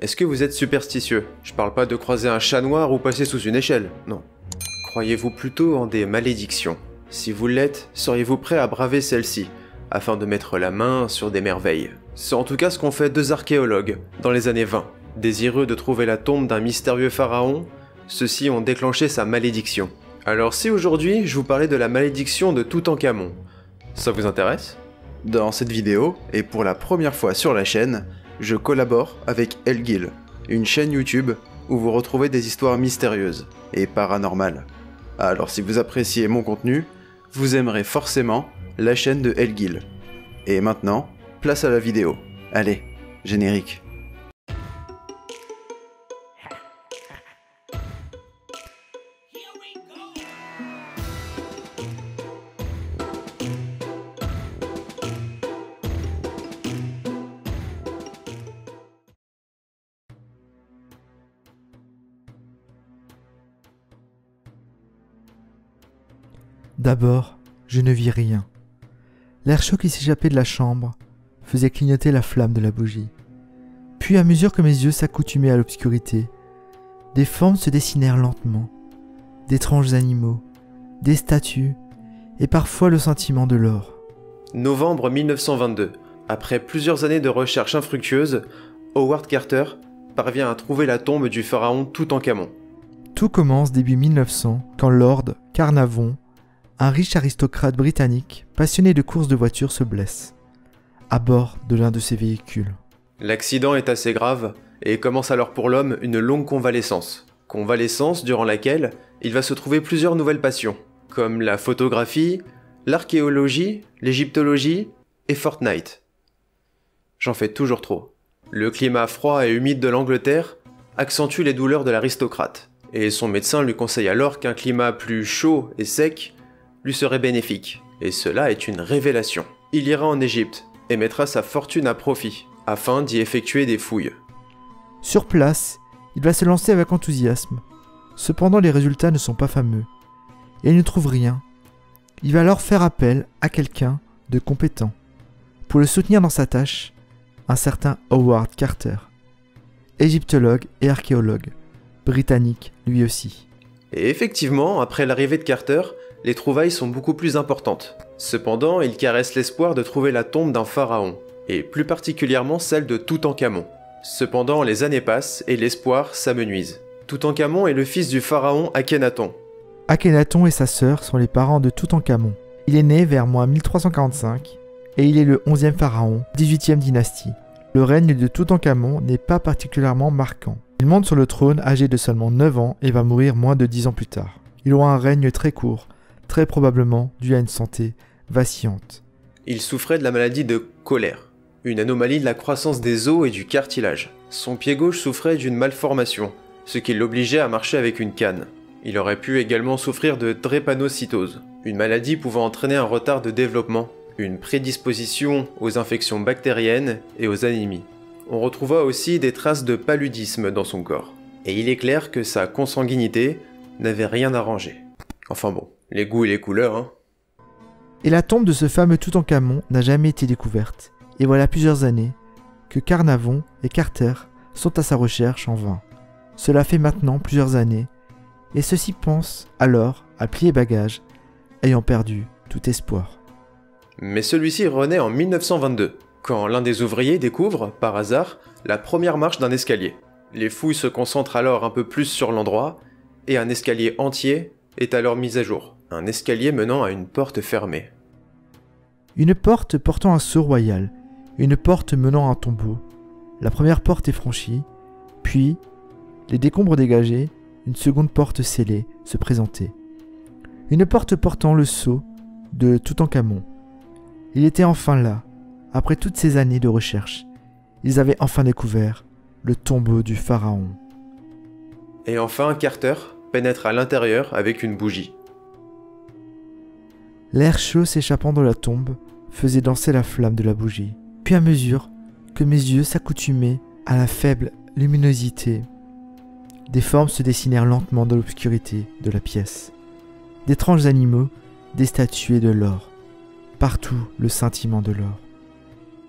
Est-ce que vous êtes superstitieux? Je parle pas de croiser un chat noir ou passer sous une échelle, non. Croyez-vous plutôt en des malédictions? Si vous l'êtes, seriez-vous prêt à braver celle-ci, afin de mettre la main sur des merveilles? C'est en tout cas ce qu'ont fait deux archéologues, dans les années 20. Désireux de trouver la tombe d'un mystérieux pharaon, ceux-ci ont déclenché sa malédiction. Alors si aujourd'hui je vous parlais de la malédiction de Toutankhamon, ça vous intéresse? Dans cette vidéo, et pour la première fois sur la chaîne, je collabore avec Elgil, une chaîne YouTube où vous retrouvez des histoires mystérieuses et paranormales. Alors si vous appréciez mon contenu, vous aimerez forcément la chaîne de Elgil. Et maintenant, place à la vidéo. Allez, générique. D'abord, je ne vis rien. L'air chaud qui s'échappait de la chambre faisait clignoter la flamme de la bougie. Puis, à mesure que mes yeux s'accoutumaient à l'obscurité, des formes se dessinèrent lentement, d'étranges animaux, des statues, et parfois le sentiment de l'or. Novembre 1922. Après plusieurs années de recherches infructueuses, Howard Carter parvient à trouver la tombe du pharaon Toutankhamon. Tout commence début 1900 quand Lord Carnarvon, un riche aristocrate britannique passionné de courses de voitures, se blesse à bord de l'un de ses véhicules. L'accident est assez grave et commence alors pour l'homme une longue convalescence. Convalescence durant laquelle il va se trouver plusieurs nouvelles passions, comme la photographie, l'archéologie, l'égyptologie et Fortnite. J'en fais toujours trop. Le climat froid et humide de l'Angleterre accentue les douleurs de l'aristocrate, et son médecin lui conseille alors qu'un climat plus chaud et sec lui serait bénéfique, et cela est une révélation. Il ira en Égypte et mettra sa fortune à profit, afin d'y effectuer des fouilles. Sur place, il va se lancer avec enthousiasme. Cependant, les résultats ne sont pas fameux, et il ne trouve rien. Il va alors faire appel à quelqu'un de compétent. Pour le soutenir dans sa tâche, un certain Howard Carter, égyptologue et archéologue, britannique lui aussi. Et effectivement, après l'arrivée de Carter, les trouvailles sont beaucoup plus importantes. Cependant, il caresse l'espoir de trouver la tombe d'un pharaon, et plus particulièrement celle de Toutankhamon. Cependant, les années passent et l'espoir s'amenuise. Toutankhamon est le fils du pharaon Akhenaton. Akhenaton et sa sœur sont les parents de Toutankhamon. Il est né vers moins 1345 et il est le 11e pharaon, 18e dynastie. Le règne de Toutankhamon n'est pas particulièrement marquant. Il monte sur le trône âgé de seulement 9 ans et va mourir moins de 10 ans plus tard. Il aura un règne très court, très probablement dû à une santé vacillante. Il souffrait de la maladie de Colère, une anomalie de la croissance des os et du cartilage. Son pied gauche souffrait d'une malformation, ce qui l'obligeait à marcher avec une canne. Il aurait pu également souffrir de drépanocytose, une maladie pouvant entraîner un retard de développement, une prédisposition aux infections bactériennes et aux anémies. On retrouva aussi des traces de paludisme dans son corps. Et il est clair que sa consanguinité n'avait rien arrangé. Enfin bon, les goûts et les couleurs, hein. Et la tombe de ce fameux Toutankhamon n'a jamais été découverte. Et voilà plusieurs années que Carnarvon et Carter sont à sa recherche en vain. Cela fait maintenant plusieurs années, et ceux-ci pensent alors à plier bagages, ayant perdu tout espoir. Mais celui-ci renaît en 1922, quand l'un des ouvriers découvre, par hasard, la première marche d'un escalier. Les fouilles se concentrent alors un peu plus sur l'endroit, et un escalier entier est alors mis à jour. Un escalier menant à une porte fermée. Une porte portant un sceau royal, une porte menant à un tombeau. La première porte est franchie, puis, les décombres dégagés, une seconde porte scellée se présentait. Une porte portant le sceau de Toutankhamon. Il était enfin là, après toutes ces années de recherche. Ils avaient enfin découvert le tombeau du pharaon. Et enfin, Carter pénètre à l'intérieur avec une bougie. L'air chaud s'échappant de la tombe faisait danser la flamme de la bougie. Puis à mesure que mes yeux s'accoutumaient à la faible luminosité, des formes se dessinèrent lentement dans l'obscurité de la pièce. D'étranges animaux, des statues et de l'or. Partout le scintillement de l'or.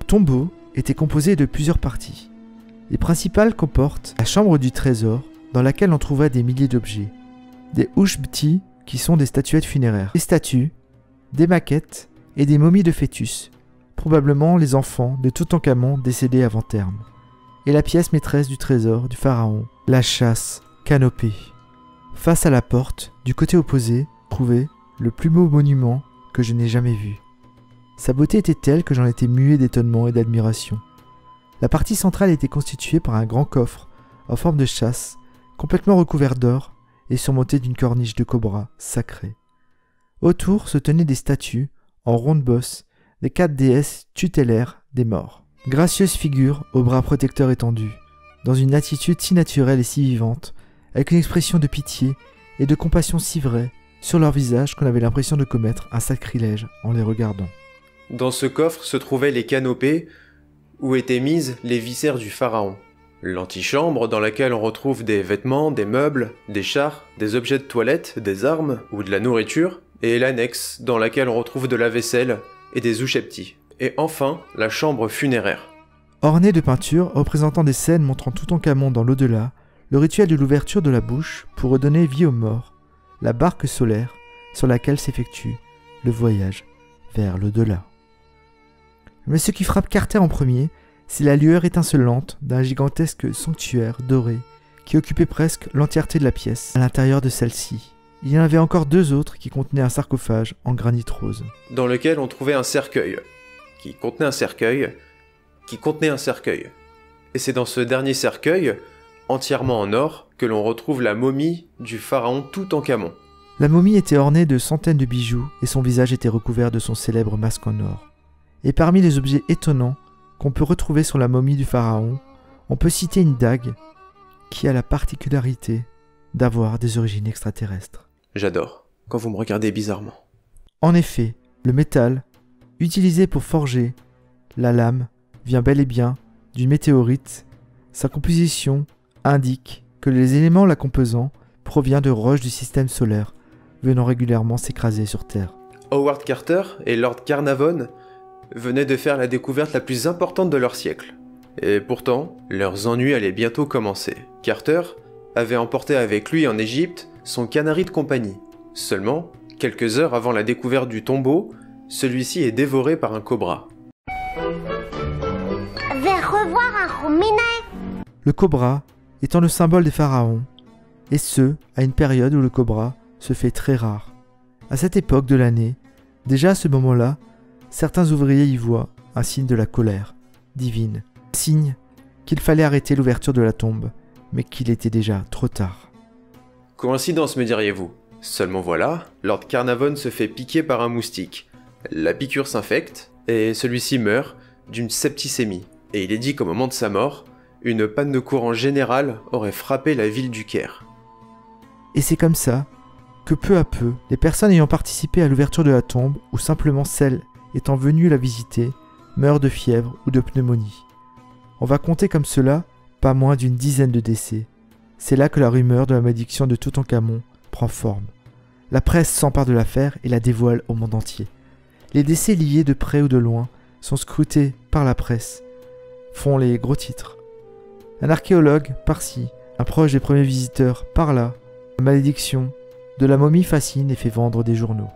Le tombeau était composé de plusieurs parties. Les principales comportent la chambre du trésor, dans laquelle on trouva des milliers d'objets, des ushbti, qui sont des statuettes funéraires, des statues, des maquettes et des momies de fœtus, probablement les enfants de Toutankhamon décédés avant terme, et la pièce maîtresse du trésor du pharaon, la chasse canopée. Face à la porte, du côté opposé, trouvait le plus beau monument que je n'ai jamais vu. Sa beauté était telle que j'en étais muet d'étonnement et d'admiration. La partie centrale était constituée par un grand coffre en forme de chasse, complètement recouvert d'or et surmonté d'une corniche de cobra sacrée. Autour se tenaient des statues, en ronde bosse, des 4 déesses tutélaires des morts. Gracieuses figures aux bras protecteurs étendus, dans une attitude si naturelle et si vivante, avec une expression de pitié et de compassion si vraie sur leur visage qu'on avait l'impression de commettre un sacrilège en les regardant. Dans ce coffre se trouvaient les canopées où étaient mises les viscères du pharaon, l'antichambre dans laquelle on retrouve des vêtements, des meubles, des chars, des objets de toilette, des armes ou de la nourriture, et l'annexe dans laquelle on retrouve de la vaisselle et des ushepti. Et enfin, la chambre funéraire. Ornée de peintures représentant des scènes montrant Toutankhamon dans l'au-delà, le rituel de l'ouverture de la bouche pour redonner vie aux morts, la barque solaire sur laquelle s'effectue le voyage vers l'au-delà. Mais ce qui frappe Carter en premier, c'est la lueur étincelante d'un gigantesque sanctuaire doré qui occupait presque l'entièreté de la pièce. À l'intérieur de celle-ci, il y en avait encore 2 autres qui contenaient un sarcophage en granit rose, dans lequel on trouvait un cercueil, qui contenait un cercueil, qui contenait un cercueil. Et c'est dans ce dernier cercueil, entièrement en or, que l'on retrouve la momie du pharaon Toutankhamon. La momie était ornée de centaines de bijoux et son visage était recouvert de son célèbre masque en or. Et parmi les objets étonnants qu'on peut retrouver sur la momie du pharaon, on peut citer une dague qui a la particularité d'avoir des origines extraterrestres. J'adore quand vous me regardez bizarrement. En effet, le métal, utilisé pour forger la lame, vient bel et bien d'une météorite. Sa composition indique que les éléments la composant proviennent de roches du système solaire, venant régulièrement s'écraser sur Terre. Howard Carter et Lord Carnarvon venaient de faire la découverte la plus importante de leur siècle. Et pourtant, leurs ennuis allaient bientôt commencer. Carter avait emporté avec lui en Égypte son canari de compagnie. Seulement, quelques heures avant la découverte du tombeau, celui-ci est dévoré par un cobra. Le cobra étant le symbole des pharaons, et ce, à une période où le cobra se fait très rare. À cette époque de l'année, déjà à ce moment-là, certains ouvriers y voient un signe de la colère divine, signe qu'il fallait arrêter l'ouverture de la tombe, mais qu'il était déjà trop tard. Coïncidence, me diriez-vous? Seulement voilà, Lord Carnarvon se fait piquer par un moustique. La piqûre s'infecte, et celui-ci meurt d'une septicémie. Et il est dit qu'au moment de sa mort, une panne de courant générale aurait frappé la ville du Caire. Et c'est comme ça que peu à peu, les personnes ayant participé à l'ouverture de la tombe, ou simplement celles étant venues la visiter, meurent de fièvre ou de pneumonie. On va compter comme cela pas moins d'une dizaine de décès. C'est là que la rumeur de la malédiction de Toutankhamon prend forme. La presse s'empare de l'affaire et la dévoile au monde entier. Les décès liés de près ou de loin sont scrutés par la presse, font les gros titres. Un archéologue par-ci, un proche des premiers visiteurs par-là, la malédiction de la momie fascine et fait vendre des journaux.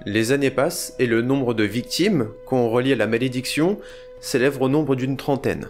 Les années passent et le nombre de victimes qu'on relie à la malédiction s'élève au nombre d'une trentaine.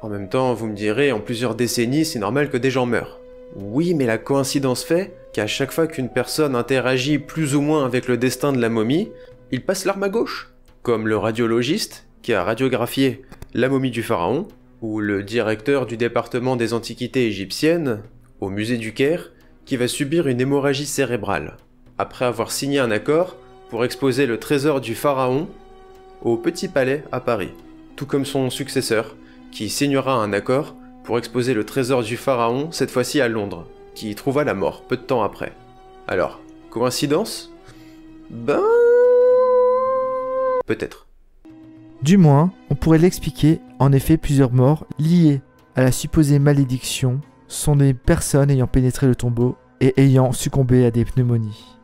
En même temps, vous me direz, en plusieurs décennies, c'est normal que des gens meurent. Oui, mais la coïncidence fait qu'à chaque fois qu'une personne interagit plus ou moins avec le destin de la momie, il passe l'arme à gauche. Comme le radiologiste qui a radiographié la momie du pharaon, ou le directeur du département des antiquités égyptiennes, au musée du Caire, qui va subir une hémorragie cérébrale, après avoir signé un accord pour exposer le trésor du pharaon au Petit Palais à Paris, tout comme son successeur, qui signera un accord pour exposer le trésor du pharaon, cette fois-ci à Londres, qui trouva la mort peu de temps après. Alors, coïncidence? Ben... peut-être. Du moins, on pourrait l'expliquer, en effet plusieurs morts liées à la supposée malédiction sont des personnes ayant pénétré le tombeau et ayant succombé à des pneumonies.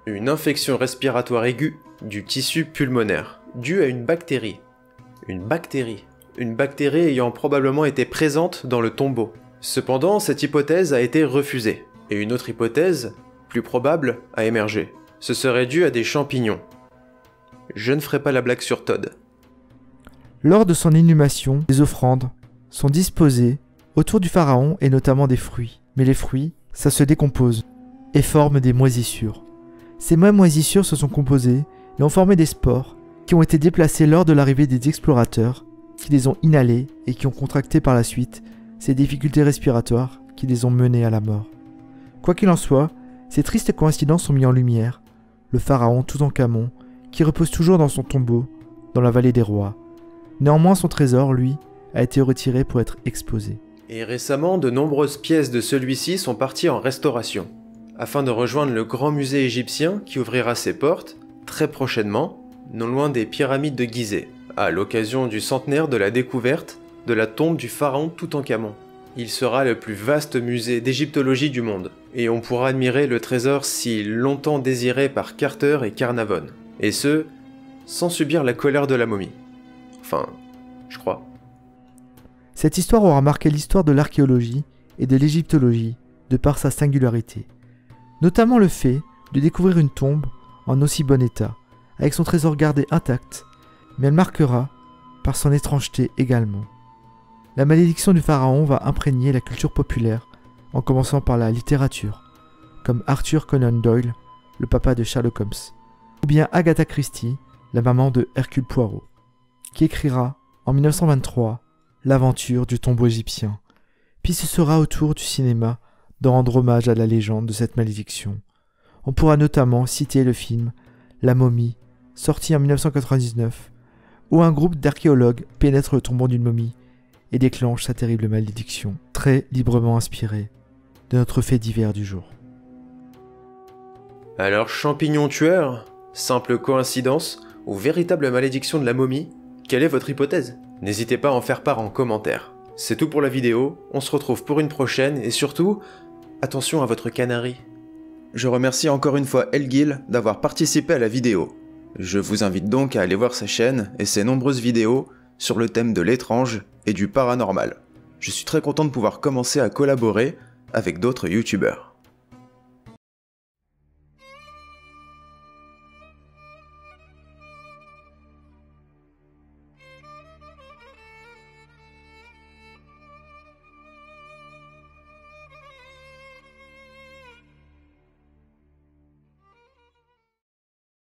Une infection respiratoire aiguë du tissu pulmonaire, due à une bactérie. Une bactérie. une bactérie ayant probablement été présente dans le tombeau. Cependant, cette hypothèse a été refusée, et une autre hypothèse, plus probable, a émergé. Ce serait dû à des champignons. Je ne ferai pas la blague sur Todd. Lors de son inhumation, les offrandes sont disposées autour du pharaon et notamment des fruits. Mais les fruits, ça se décompose et forment des moisissures. Ces mêmes moisissures se sont composées et ont formé des spores qui ont été déplacés lors de l'arrivée des explorateurs, qui les ont inhalés et qui ont contracté par la suite ces difficultés respiratoires qui les ont menés à la mort. Quoi qu'il en soit, ces tristes coïncidences ont mis en lumière le pharaon Toutankhamon qui repose toujours dans son tombeau dans la vallée des rois. Néanmoins, son trésor, lui, a été retiré pour être exposé. Et récemment, de nombreuses pièces de celui-ci sont parties en restauration, afin de rejoindre le grand musée égyptien qui ouvrira ses portes, très prochainement, non loin des pyramides de Gizeh, à l'occasion du centenaire de la découverte de la tombe du pharaon Toutankhamon. Il sera le plus vaste musée d'égyptologie du monde, et on pourra admirer le trésor si longtemps désiré par Carter et Carnarvon, et ce, sans subir la colère de la momie. Enfin, je crois. Cette histoire aura marqué l'histoire de l'archéologie et de l'égyptologie de par sa singularité. Notamment le fait de découvrir une tombe en aussi bon état, avec son trésor gardé intact, mais elle marquera par son étrangeté également. La malédiction du pharaon va imprégner la culture populaire, en commençant par la littérature, comme Arthur Conan Doyle, le papa de Sherlock Holmes, ou bien Agatha Christie, la maman de Hercule Poirot, qui écrira en 1923 l'aventure du tombeau égyptien. Puis ce sera au tour du cinéma de rendre hommage à la légende de cette malédiction. On pourra notamment citer le film La momie, sorti en 1999, où un groupe d'archéologues pénètre le tombeau d'une momie et déclenche sa terrible malédiction, très librement inspirée de notre fait divers du jour. Alors, champignon tueur, simple coïncidence ou véritable malédiction de la momie, quelle est votre hypothèse? N'hésitez pas à en faire part en commentaire. C'est tout pour la vidéo, on se retrouve pour une prochaine et surtout, attention à votre canari. Je remercie encore une fois Elgil d'avoir participé à la vidéo. Je vous invite donc à aller voir sa chaîne et ses nombreuses vidéos sur le thème de l'étrange et du paranormal. Je suis très content de pouvoir commencer à collaborer avec d'autres youtubeurs.